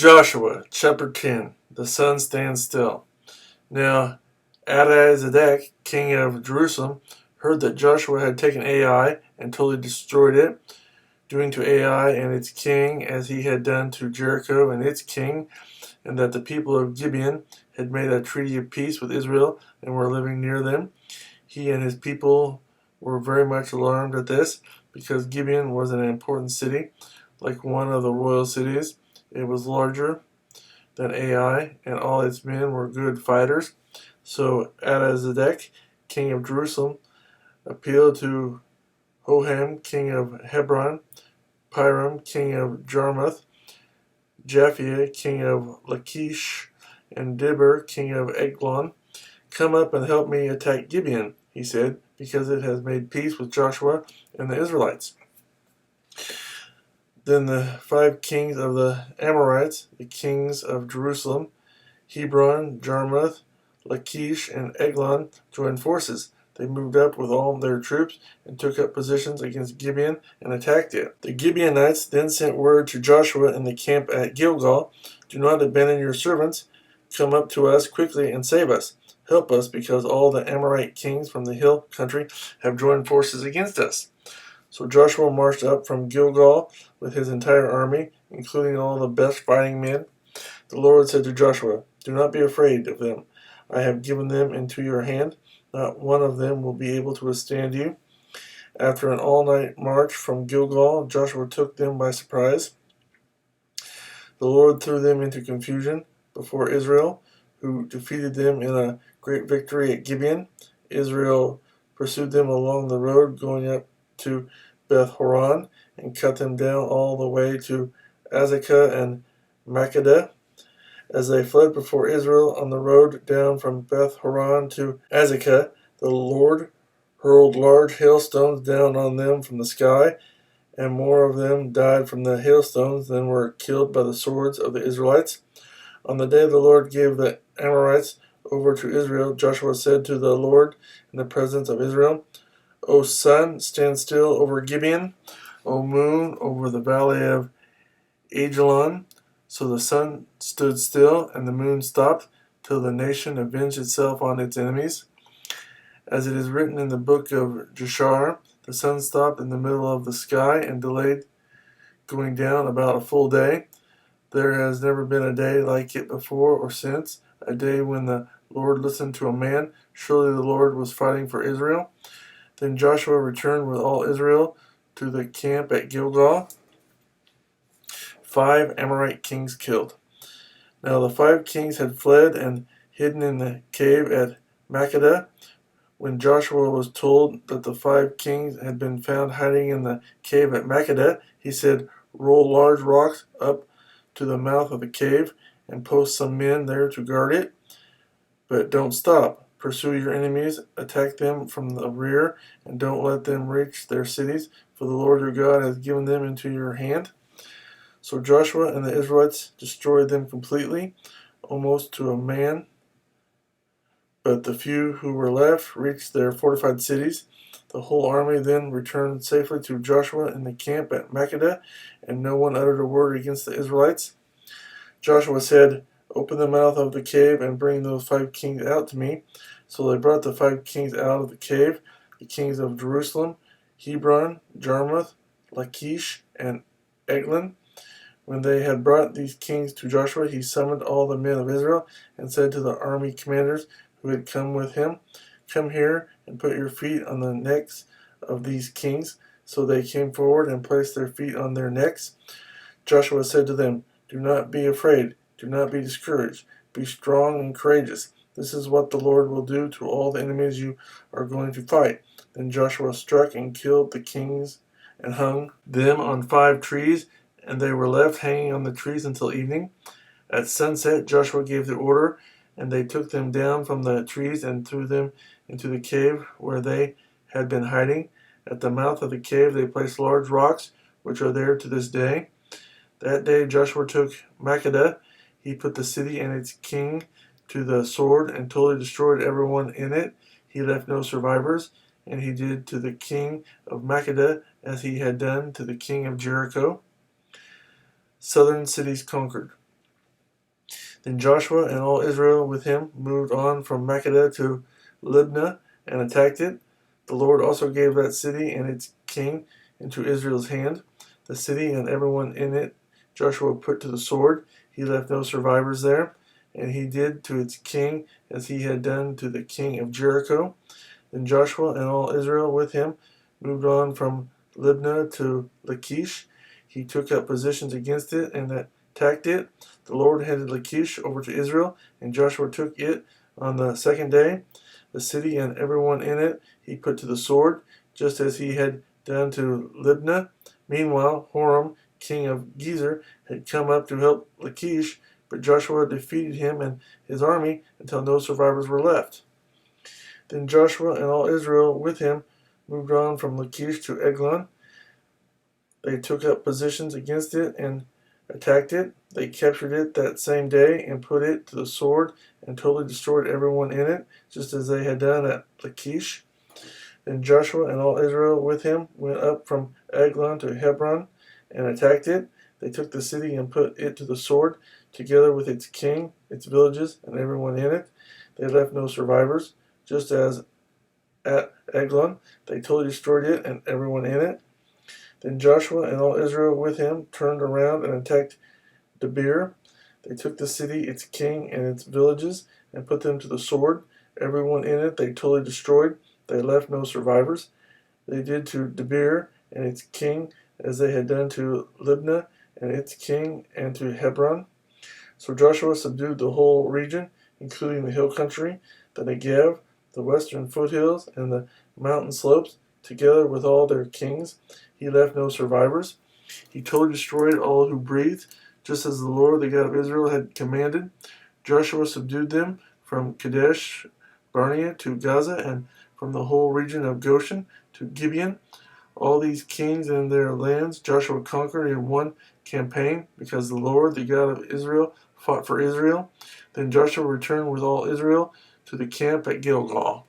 Joshua chapter 10. The sun stands still. Now Adad-zedek, king of Jerusalem, heard that Joshua had taken Ai and totally destroyed it, doing to Ai and its king as he had done to Jericho and its king, and that the people of Gibeon had made a treaty of peace with Israel and were living near them. He and his people were very much alarmed at this, because Gibeon was an important city, like one of the royal cities. It was larger than Ai, and all its men were good fighters. So Adad-zedek, king of Jerusalem, appealed to Hoham, king of Hebron, Piram, king of Jarmuth, Japhia, king of Lachish, and Dibber, king of Eglon. "Come up and help me attack Gibeon," he said, "because it has made peace with Joshua and the Israelites." Then the 5 kings of the Amorites, the kings of Jerusalem, Hebron, Jarmuth, Lachish, and Eglon, joined forces. They moved up with all their troops and took up positions against Gibeon and attacked it. The Gibeonites then sent word to Joshua in the camp at Gilgal, "Do not abandon your servants. Come up to us quickly and save us. Help us, because all the Amorite kings from the hill country have joined forces against us." So Joshua marched up from Gilgal with his entire army, including all the best fighting men. The Lord said to Joshua, "Do not be afraid of them. I have given them into your hand. Not one of them will be able to withstand you." After an all-night march from Gilgal, Joshua took them by surprise. The Lord threw them into confusion before Israel, who defeated them in a great victory at Gibeon. Israel pursued them along the road going up to Beth-horon and cut them down all the way to Azekah and Makkedah. As they fled before Israel on the road down from Beth-horon to Azekah, the Lord hurled large hailstones down on them from the sky, and more of them died from the hailstones than were killed by the swords of the Israelites. On the day the Lord gave the Amorites over to Israel, Joshua said to the Lord in the presence of Israel, "O sun, stand still over Gibeon. O moon, over the valley of Ajalon." So the sun stood still, and the moon stopped, till the nation avenged itself on its enemies. As it is written in the book of Jashar, the sun stopped in the middle of the sky and delayed going down about a full day. There has never been a day like it before or since, a day when the Lord listened to a man. Surely the Lord was fighting for Israel. Then Joshua returned with all Israel to the camp at Gilgal. 5 Amorite kings killed. Now the 5 kings had fled and hidden in the cave at Makkedah. When Joshua was told that the 5 kings had been found hiding in the cave at Makkedah, he said, "Roll large rocks up to the mouth of the cave and post some men there to guard it. But don't stop. Pursue your enemies, attack them from the rear, and don't let them reach their cities, for the Lord your God has given them into your hand." So Joshua and the Israelites destroyed them completely, almost to a man. But the few who were left reached their fortified cities. The whole army then returned safely to Joshua in the camp at Makkedah, and no one uttered a word against the Israelites. Joshua said, "Open the mouth of the cave and bring those 5 kings out to me." So they brought the 5 kings out of the cave, the kings of Jerusalem, Hebron, Jarmuth, Lachish, and Eglon. When they had brought these kings to Joshua, he summoned all the men of Israel and said to the army commanders who had come with him, "Come here and put your feet on the necks of these kings." So they came forward and placed their feet on their necks. Joshua said to them, "Do not be afraid, do not be discouraged, be strong and courageous. This is what the Lord will do to all the enemies you are going to fight." Then Joshua struck and killed the kings and hung them on 5 trees, and they were left hanging on the trees until evening. At sunset, Joshua gave the order, and they took them down from the trees and threw them into the cave where they had been hiding. At the mouth of the cave they placed large rocks, which are there to this day. That day Joshua took Makkedah. He put the city and its king to the sword and totally destroyed everyone in it. He left no survivors, and he did to the king of Makkedah as he had done to the king of Jericho. Southern cities conquered. Then Joshua and all Israel with him moved on from Makkedah to Libnah and attacked it. The Lord also gave that city and its king into Israel's hand. The city and everyone in it Joshua put to the sword. He left no survivors there, and he did to its king as he had done to the king of Jericho. Then Joshua and all Israel with him moved on from Libnah to Lachish. He took up positions against it and attacked it. The Lord handed Lachish over to Israel, and Joshua took it on the second day. The city and everyone in it he put to the sword, just as he had done to Libnah. Meanwhile, Horam, king of Gezer, had come up to help Lachish, but Joshua defeated him and his army until no survivors were left. Then Joshua and all Israel with him moved on from Lachish to Eglon. They took up positions against it and attacked it. They captured it that same day and put it to the sword and totally destroyed everyone in it, just as they had done at Lachish. Then Joshua and all Israel with him went up from Eglon to Hebron and attacked it. They took the city and put it to the sword, together with its king, its villages, and everyone in it. They left no survivors, just as at Eglon. They totally destroyed it and everyone in it. Then Joshua and all Israel with him turned around and attacked Debir. They took the city, its king, and its villages, and put them to the sword. Everyone in it they totally destroyed. They left no survivors. They did to Debir and its king as they had done to Libnah and its king and to Hebron. So Joshua subdued the whole region, including the hill country, the Negev, the western foothills, and the mountain slopes, together with all their kings. He left no survivors. He totally destroyed all who breathed, just as the Lord, the God of Israel, had commanded. Joshua subdued them from Kadesh Barnea to Gaza, and from the whole region of Goshen to Gibeon. All these kings and their lands Joshua conquered in one campaign, because the Lord, the God of Israel, fought for Israel. Then Joshua returned with all Israel to the camp at Gilgal.